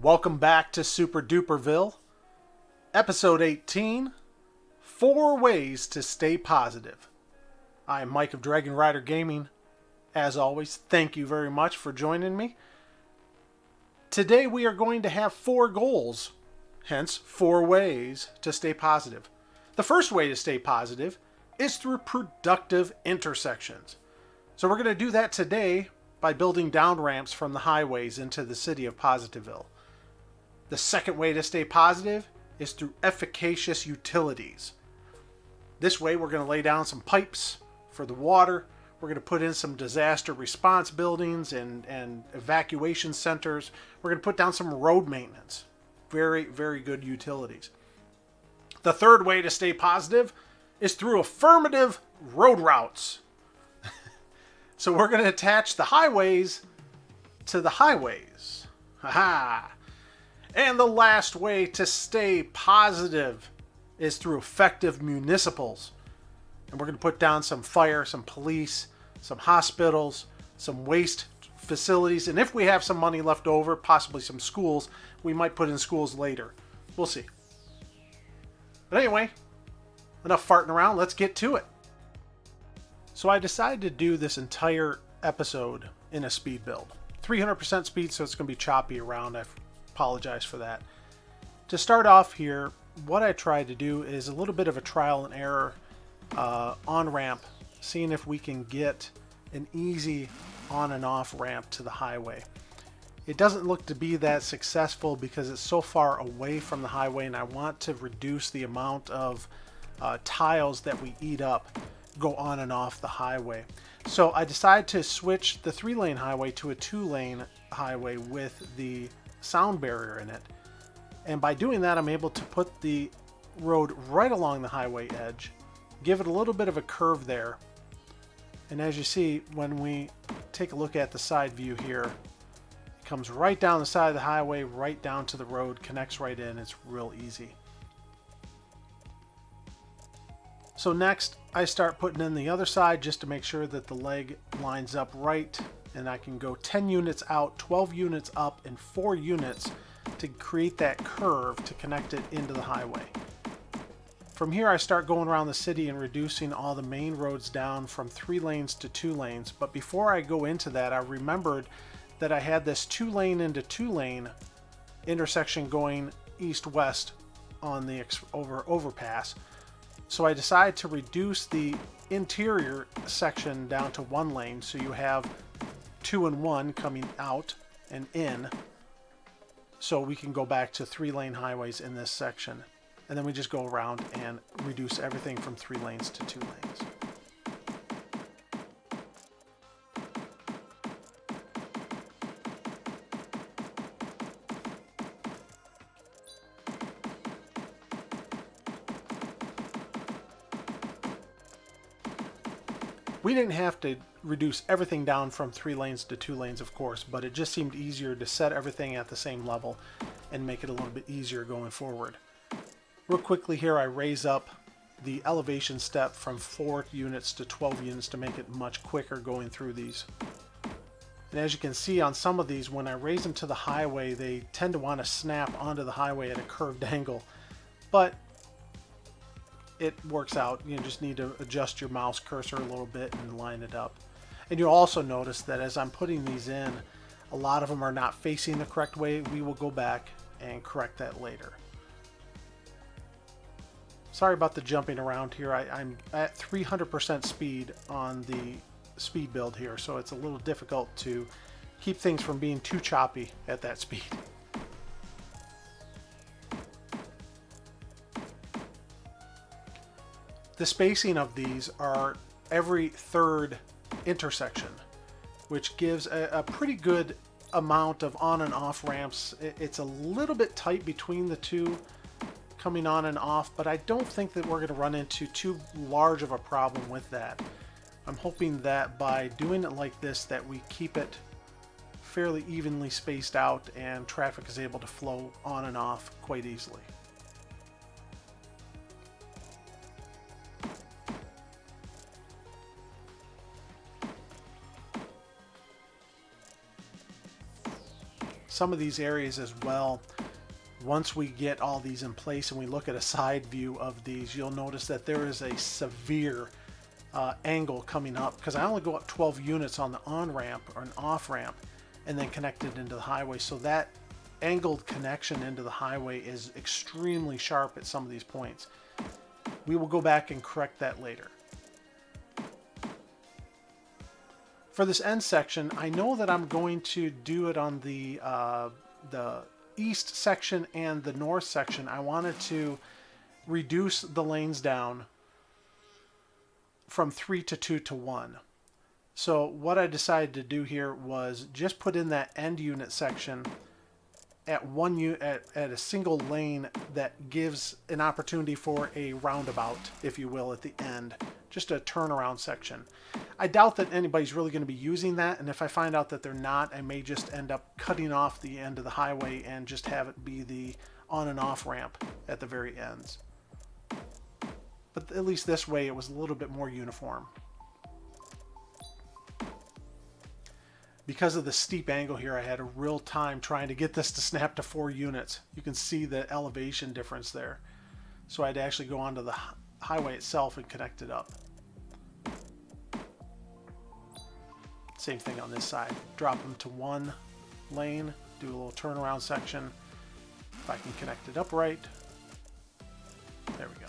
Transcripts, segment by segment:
Welcome back to Super-Duperville, episode 18, 4 Ways to Stay Positive. I am Mike of Dragon Rider Gaming. As always, thank you very much for joining me. Today we are going to have 4 goals, hence 4 ways to stay positive. The first way to stay positive is through productive intersections. So we're going to do that today by building down ramps from the highways into the city of Positiveville. The second way to stay positive is through efficacious utilities. This way we're going to lay down some pipes for the water. We're going to put in some disaster response buildings and evacuation centers. We're going to put down some road maintenance. Very, very good utilities. The third way to stay positive is through affirmative road routes. So we're going to attach the highways to the highways. Ha-ha! And the last way to stay positive is through effective municipals. And we're going to put down some fire, some police, some hospitals, some waste facilities. And if we have some money left over, possibly some schools, we might put in schools later. We'll see. But anyway, enough farting around. Let's get to it. So I decided to do this entire episode in a speed build. 300% speed, so it's going to be choppy around. I apologize for that. To start off here, what I tried to do is a little bit of a trial and error on-ramp, seeing if we can get an easy on and off ramp to the highway. It doesn't look to be that successful because it's so far away from the highway, and I want to reduce the amount of tiles that we eat up go on and off the highway. So I decided to switch the 3-lane highway to a 2-lane highway with the sound barrier in it. And by doing that, I'm able to put the road right along the highway edge, give it a little bit of a curve there. And as you see, when we take a look at the side view here, it comes right down the side of the highway, right down to the road, connects right in. It's real easy. So next, I start putting in the other side just to make sure that the leg lines up right, and I can go 10 units out, 12 units up, and 4 units to create that curve to connect it into the highway. From here, I start going around the city and reducing all the main roads down from 3 lanes to 2 lanes. But before I go into that, I remembered that I had this 2-lane into 2-lane intersection going east-west on the overpass. So I decided to reduce the interior section down to 1 lane, so you have 2 and 1 coming out and in, so we can go back to 3-lane highways in this section. And then we just go around and reduce everything from 3 lanes to 2 lanes. We didn't have to reduce everything down from 3 lanes to 2 lanes, of course, but it just seemed easier to set everything at the same level and make it a little bit easier going forward. Real quickly here, I raise up the elevation step from 4 units to 12 units to make it much quicker going through these. And as you can see on some of these, when I raise them to the highway, they tend to want to snap onto the highway at a curved angle. But it works out. You just need to adjust your mouse cursor a little bit and line it up. And you'll also notice that as I'm putting these in, a lot of them are not facing the correct way. We will go back and correct that later. Sorry about the jumping around here. I'm at 300% speed on the speed build here, so it's a little difficult to keep things from being too choppy at that speed. The spacing of these are every 3rd intersection, which gives a pretty good amount of on and off ramps. It's a little bit tight between the 2 coming on and off, but I don't think that we're going to run into too large of a problem with that. I'm hoping that by doing it like this, that we keep it fairly evenly spaced out and traffic is able to flow on and off quite easily. some of these areas as well, once we get all these in place and we look at a side view of these, you'll notice that there is a severe angle coming up, because I only go up 12 units on the on-ramp or an off-ramp and then connect it into the highway. So that angled connection into the highway is extremely sharp at some of these points. We will go back and correct that later. For this end section, I know that I'm going to do it on the east section and the north section. I wanted to reduce the lanes down from 3 to 2 to 1. So what I decided to do here was just put in that end unit section at a single lane that gives an opportunity for a roundabout, if you will, at the end, just a turnaround section. I doubt that anybody's really going to be using that, and if I find out that they're not, I may just end up cutting off the end of the highway and just have it be the on and off ramp at the very ends. But at least this way it was a little bit more uniform. Because of the steep angle here, I had a real time trying to get this to snap to 4 units. You can see the elevation difference there. So I had to actually go onto the highway itself and connect it up. Same thing on this side. Drop them to 1 lane, do a little turnaround section. If I can connect it up right. There we go.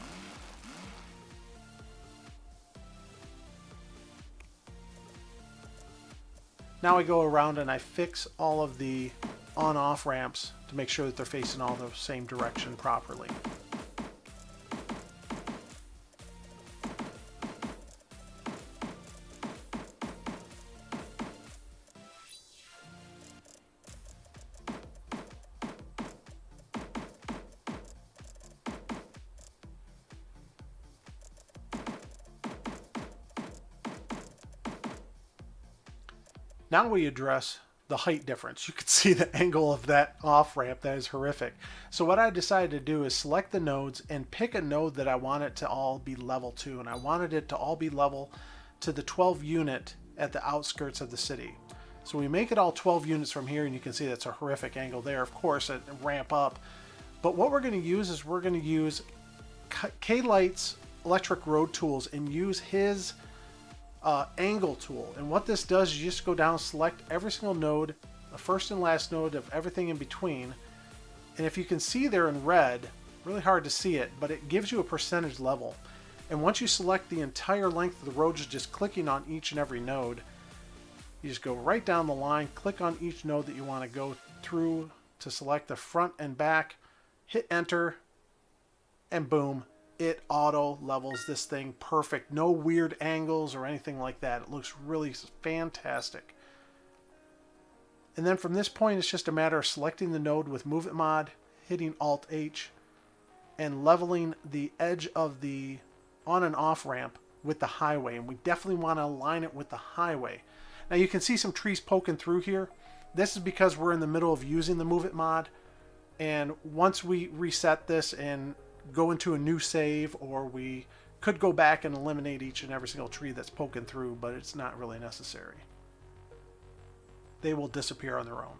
Now I go around and I fix all of the on-off ramps to make sure that they're facing all the same direction properly. Now we address the height difference. You can see the angle of that off ramp. That is horrific. So what I decided to do is select the nodes and pick a node that I want it to all be level to. And I wanted it to all be level to the 12 unit at the outskirts of the city. So we make it all 12 units from here, and you can see that's a horrific angle there. Of course, it ramp up. But what we're going to use is we're going to use K-Light's electric road tools and use his angle tool. And what this does is you just go down, select every single node, the first and last node of everything in between, and if you can see there in red, really hard to see it, but it gives you a percentage level. And once you select the entire length of the road, just clicking on each and every node, you just go right down the line, click on each node that you want to go through to select the front and back, hit enter, and boom, it auto levels this thing perfect. No weird angles or anything like that. It looks really fantastic. And then from this point, it's just a matter of selecting the node with Move It Mod, hitting Alt H, and leveling the edge of the on and off ramp with the highway. And we definitely want to align it with the highway. Now you can see some trees poking through here. This is because we're in the middle of using the Move It Mod. And once we reset this and go into a new save, or we could go back and eliminate each and every single tree that's poking through, but it's not really necessary. They will disappear on their own.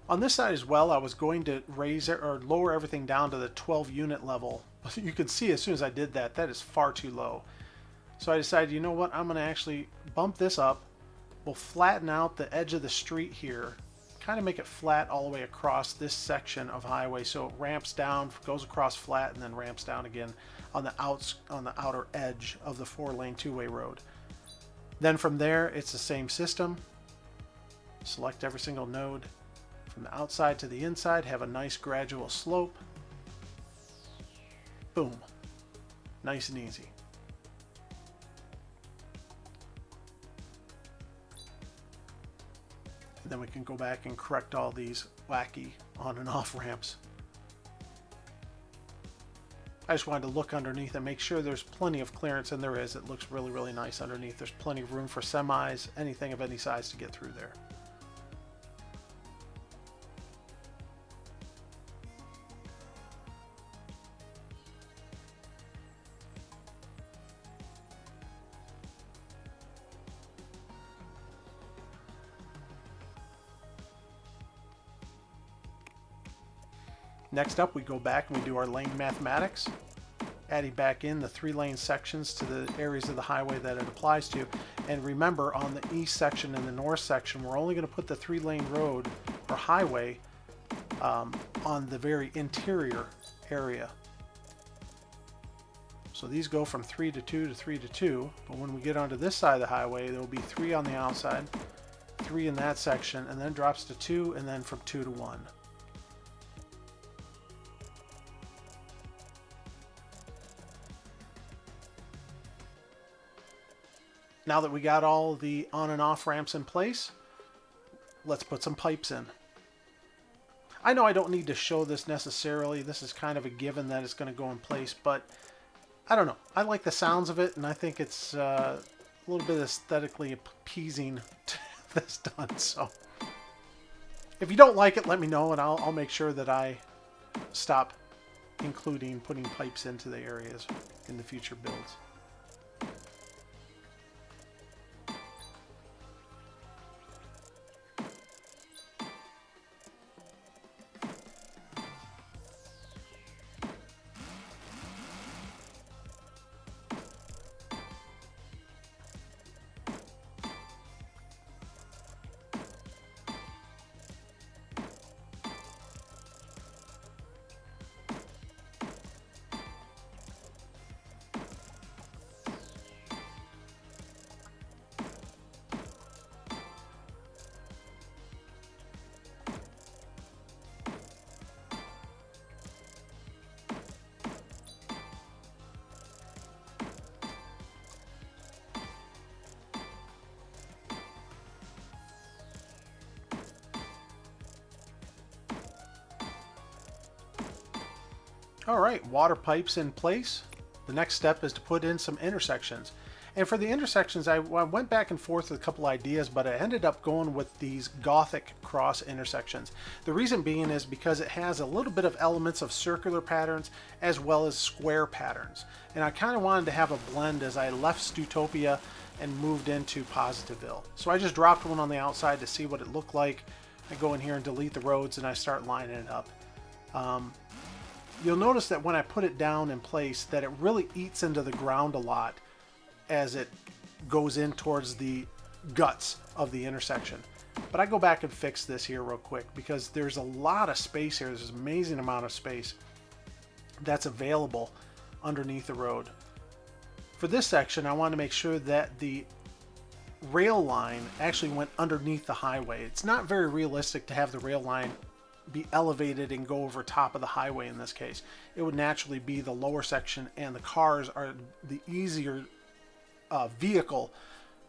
On this side as well, I was going to raise it or lower everything down to the 12 unit level. You can see as soon as I did that, that is far too low. So I decided, you know what, I'm going to actually bump this up. We'll flatten out the edge of the street here, kind of make it flat all the way across this section of highway, so it ramps down, goes across flat, and then ramps down again on the outer edge of the 4-lane 2-way road. Then from there, it's the same system. Select every single node. From the outside to the inside, have a nice gradual slope. Boom. Nice and easy. And then we can go back and correct all these wacky on and off ramps. I just wanted to look underneath and make sure there's plenty of clearance, and there is. It looks really, really nice underneath. There's plenty of room for semis, anything of any size to get through there. Next up, we go back and we do our lane mathematics, adding back in the 3-lane sections to the areas of the highway that it applies to. And remember, on the east section and the north section, we're only going to put the 3-lane road or highway on the very interior area. So these go from 3 to 2 to 3 to 2, but when we get onto this side of the highway, there will be 3 on the outside, 3 in that section, and then drops to 2, and then from 2 to 1. Now that we got all the on and off ramps in place, let's put some pipes in. I know I don't need to show this necessarily. This is kind of a given that it's going to go in place, but I don't know. I like the sounds of it, and I think it's a little bit aesthetically appeasing to have this done. So if you don't like it, let me know, and I'll make sure that I stop including putting pipes into the areas in the future builds. Alright, water pipes in place. The next step is to put in some intersections. And for the intersections, I went back and forth with a couple ideas, but I ended up going with these Gothic cross intersections. The reason being is because it has a little bit of elements of circular patterns as well as square patterns. And I kind of wanted to have a blend as I left Stutopia and moved into Positiveville. So I just dropped one on the outside to see what it looked like. I go in here and delete the roads and I start lining it up. You'll notice that when I put it down in place that it really eats into the ground a lot as it goes in towards the guts of the intersection. But I go back and fix this here real quick because there's a lot of space here. There's an amazing amount of space that's available underneath the road. For this section, I want to make sure that the rail line actually went underneath the highway. It's not very realistic to have the rail line be elevated and go over top of the highway in this case. It would naturally be the lower section, and the cars are the easier vehicle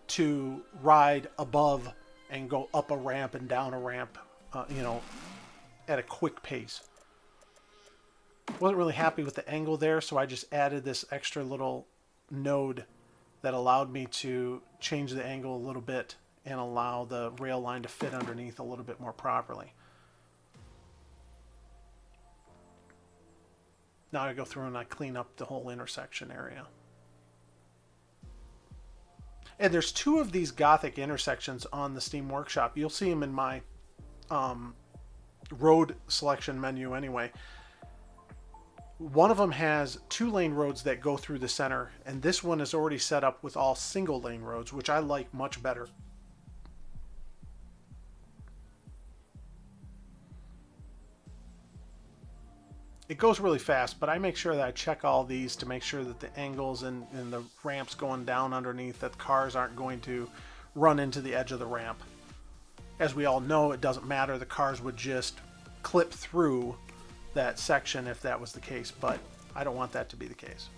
to ride above and go up a ramp and down a ramp, at a quick pace. Wasn't really happy with the angle there, so I just added this extra little node that allowed me to change the angle a little bit and allow the rail line to fit underneath a little bit more properly. Now I go through and I clean up the whole intersection area. And there's 2 of these Gothic intersections on the Steam Workshop. You'll see them in my road selection menu anyway. One of them has 2-lane roads that go through the center, and this one is already set up with all single-lane roads, which I like much better. It goes really fast, but I make sure that I check all these to make sure that the angles and the ramps going down underneath, that cars aren't going to run into the edge of the ramp. As we all know, it doesn't matter. The cars would just clip through that section if that was the case, but I don't want that to be the case.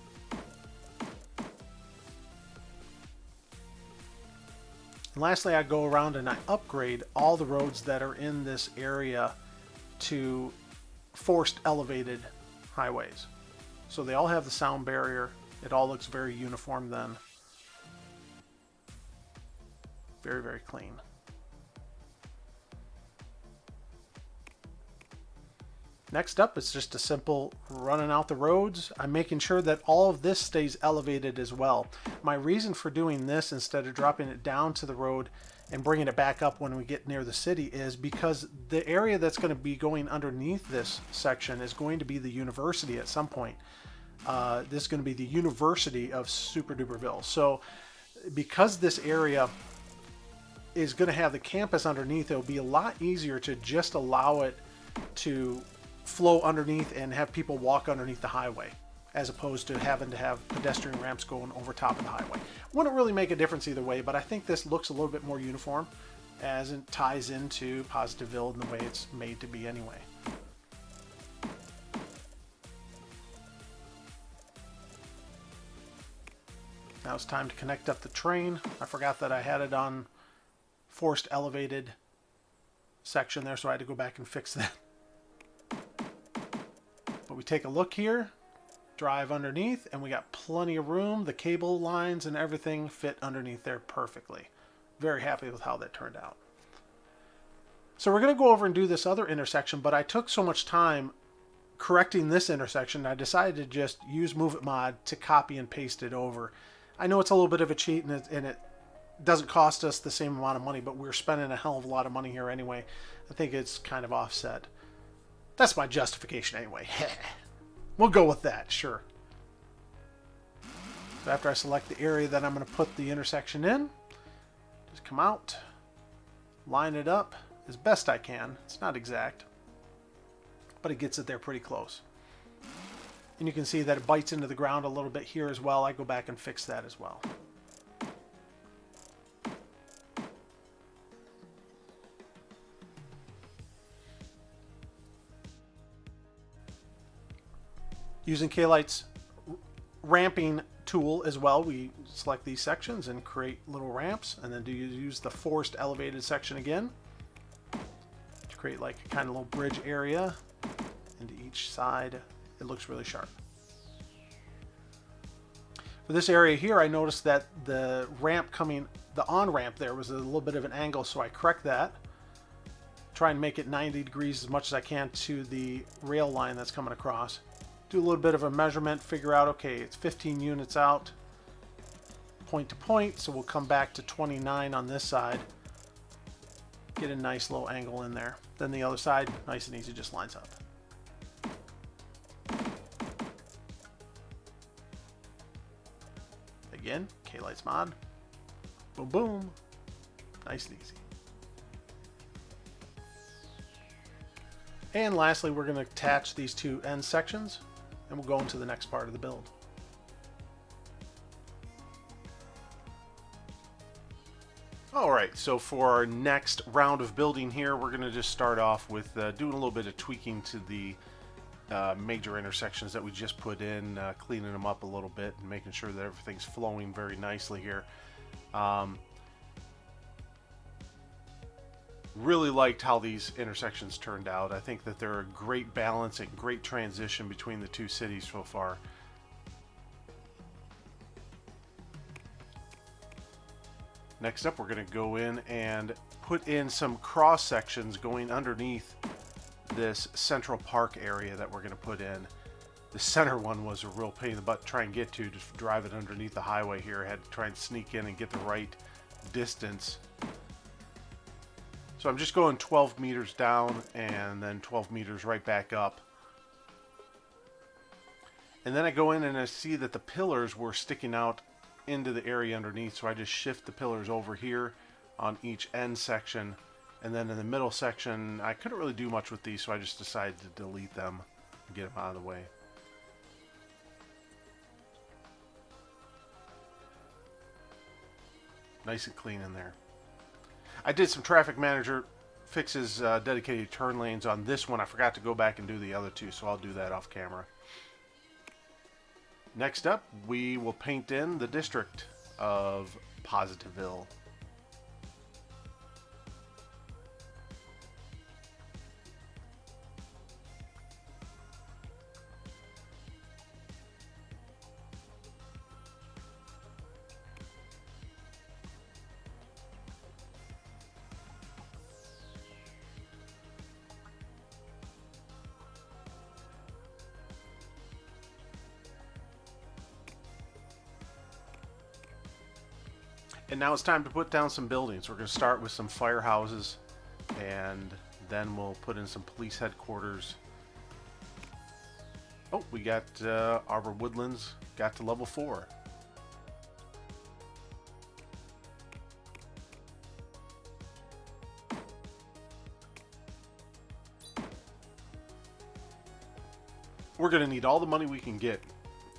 And lastly, I go around and I upgrade all the roads that are in this area to forced elevated highways. So they all have the sound barrier. It all looks very uniform then. Very, very clean. Next up, it's just a simple running out the roads. I'm making sure that all of this stays elevated as well. My reason for doing this instead of dropping it down to the road and bringing it back up when we get near the city is because the area that's going to be going underneath this section is going to be the university at some point. This is going to be the University of Super-Duperville. So because this area is going to have the campus underneath, it'll be a lot easier to just allow it to flow underneath and have people walk underneath the highway, as opposed to having to have pedestrian ramps going over top of the highway. Wouldn't really make a difference either way, but I think this looks a little bit more uniform as it ties into Positiveville in the way it's made to be anyway. Now it's time to connect up the train. I forgot that I had it on forced elevated section there, so I had to go back and fix that. But we take a look here, drive underneath, and we got plenty of room. The cable lines and everything fit underneath there perfectly. Very happy with how that turned out. So we're going to go over and do this other intersection, but I took so much time correcting this intersection, I decided to just use Move It Mod to copy and paste it over. I know it's a little bit of a cheat, and it doesn't cost us the same amount of money, but we're spending a hell of a lot of money here anyway. I think it's kind of offset. That's my justification anyway. We'll go with that, sure. So after I select the area that I'm going to put the intersection in, just come out, line it up as best I can. It's not exact, but it gets it there pretty close. And you can see that it bites into the ground a little bit here as well. I go back and fix that as well. Using K-Light's ramping tool as well, we select these sections and create little ramps, and then use the forced elevated section again to create like a kind of little bridge area into each side. It looks really sharp. For this area here, I noticed that the ramp coming, the on-ramp there was a little bit of an angle, so I correct that. Try and make it 90 degrees as much as I can to the rail line that's coming across. Do a little bit of a measurement, figure out, okay, it's 15 units out, point to point, so we'll come back to 29 on this side. Get a nice low angle in there. Then the other side, nice and easy, just lines up. Again, K-Light's mod. Boom, boom. Nice and easy. And lastly, we're going to attach these two end sections, and we'll go into the next part of the build. Alright, so for our next round of building here, we're going to just start off with doing a little bit of tweaking to the major intersections that we just put in, cleaning them up a little bit and making sure that everything's flowing very nicely here. Really liked how these intersections turned out. I think that they're a great balance and great transition between the two cities so far. Next up, we're going to go in and put in some cross sections going underneath this Central Park area that we're going to put in. The center one was a real pain in the butt to try and get to drive it underneath the highway here. I had to try and sneak in and get the right distance. So I'm just going 12 meters down and then 12 meters right back up. And then I go in and I see that the pillars were sticking out into the area underneath, so I just shift the pillars over here on each end section. And then in the middle section, I couldn't really do much with these, so I just decided to delete them and get them out of the way. Nice and clean in there. I did some traffic manager fixes, dedicated turn lanes on this one. I forgot to go back and do the other two, so I'll do that off camera. Next up, we will paint in the district of Positiveville. And now it's time to put down some buildings. We're going to start with some firehouses, and then we'll put in some police headquarters. Oh, we got Arbor Woodlands got to level 4. We're going to need all the money we can get.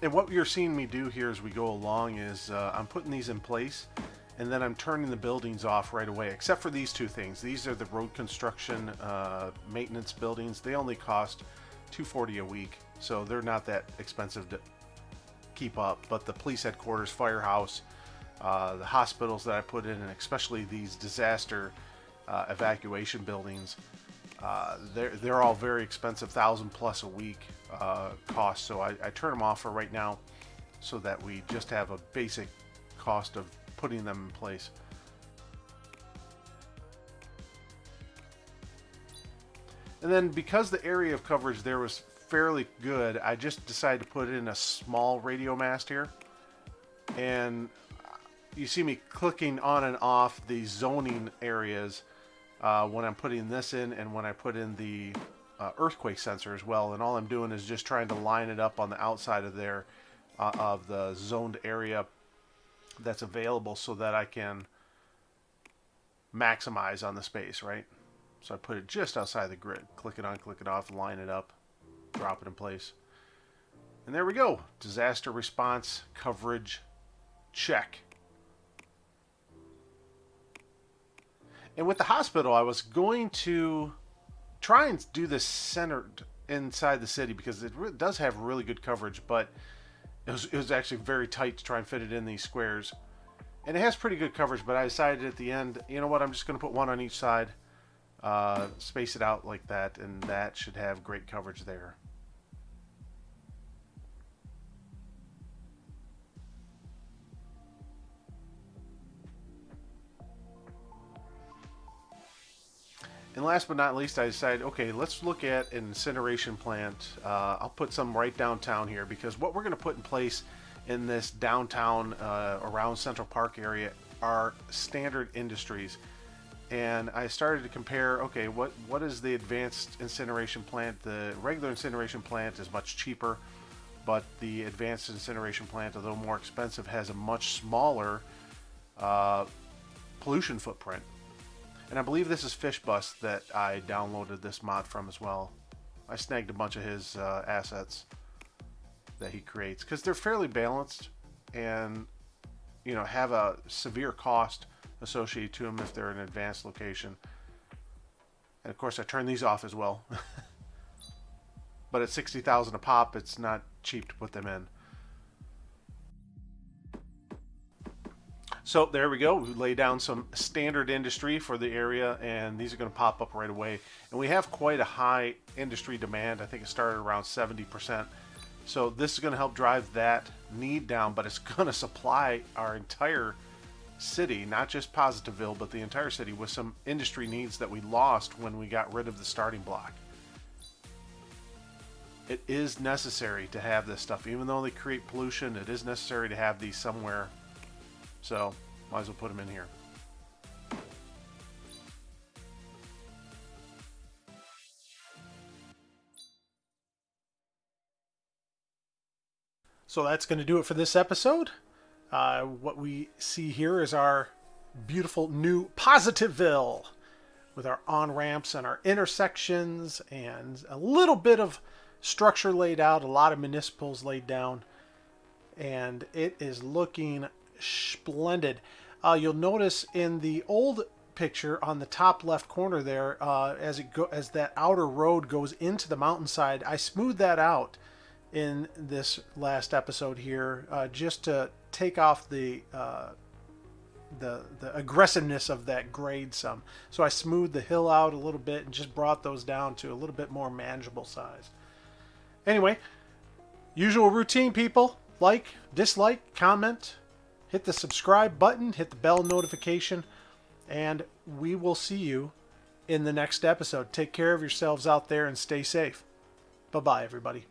And what you're seeing me do here as we go along is I'm putting these in place, and then I'm turning the buildings off right away, except for these two things. These are the road construction maintenance buildings. They only cost $240 a week, so they're not that expensive to keep up. But the police headquarters, firehouse, the hospitals that I put in, and especially these disaster evacuation buildings, they're all very expensive, $1,000+ a week cost. So I turn them off for right now, so that we just have a basic cost of putting them in place. And then because the area of coverage there was fairly good, I just decided to put in a small radio mast here. And you see me clicking on and off the zoning areas when I'm putting this in, and when I put in the earthquake sensor as well. And all I'm doing is just trying to line it up on the outside of there of the zoned area that's available, so that I can maximize on the space, right? So I put it just outside the grid. Click it on, click it off, line it up, drop it in place. And there we go. Disaster response coverage check. And with the hospital, I was going to try and do this centered inside the city, because it does have really good coverage, but it was actually very tight to try and fit it in these squares. And it has pretty good coverage, but I decided at the end, you know what, I'm just going to put one on each side, space it out like that, and that should have great coverage there. And last but not least, I decided, okay, let's look at an incineration plant. I'll put some right downtown here, because what we're going to put in place in this downtown around Central Park area are standard industries. And I started to compare, okay, what is the advanced incineration plant? The regular incineration plant is much cheaper, but the advanced incineration plant, although more expensive, has a much smaller pollution footprint. And I believe this is Fishbus that I downloaded this mod from as well. I snagged a bunch of his assets that he creates, because they're fairly balanced and, you know, have a severe cost associated to them if they're in an advanced location. And of course I turn these off as well. But at 60,000 a pop, it's not cheap to put them in. So there we go. We lay down some standard industry for the area, and these are going to pop up right away. And we have quite a high industry demand. I think it started around 70%. So this is going to help drive that need down, but it's going to supply our entire city, not just Positiveville, but the entire city, with some industry needs that we lost when we got rid of the starting block. It is necessary to have this stuff. Even though they create pollution, it is necessary to have these somewhere. So, might as well put them in here. So that's going to do it for this episode. What we see here is our beautiful new Positiveville, with our on-ramps and our intersections and a little bit of structure laid out, a lot of municipals laid down, and it is looking splendid. You'll notice in the old picture on the top left corner there, as that outer road goes into the mountainside, I smoothed that out in this last episode here, just to take off the aggressiveness of that grade some. So I smoothed the hill out a little bit and just brought those down to a little bit more manageable size. Anyway, usual routine, people. Like, dislike, comment, hit the subscribe button, hit the bell notification, and we will see you in the next episode. Take care of yourselves out there and stay safe. Bye-bye, everybody.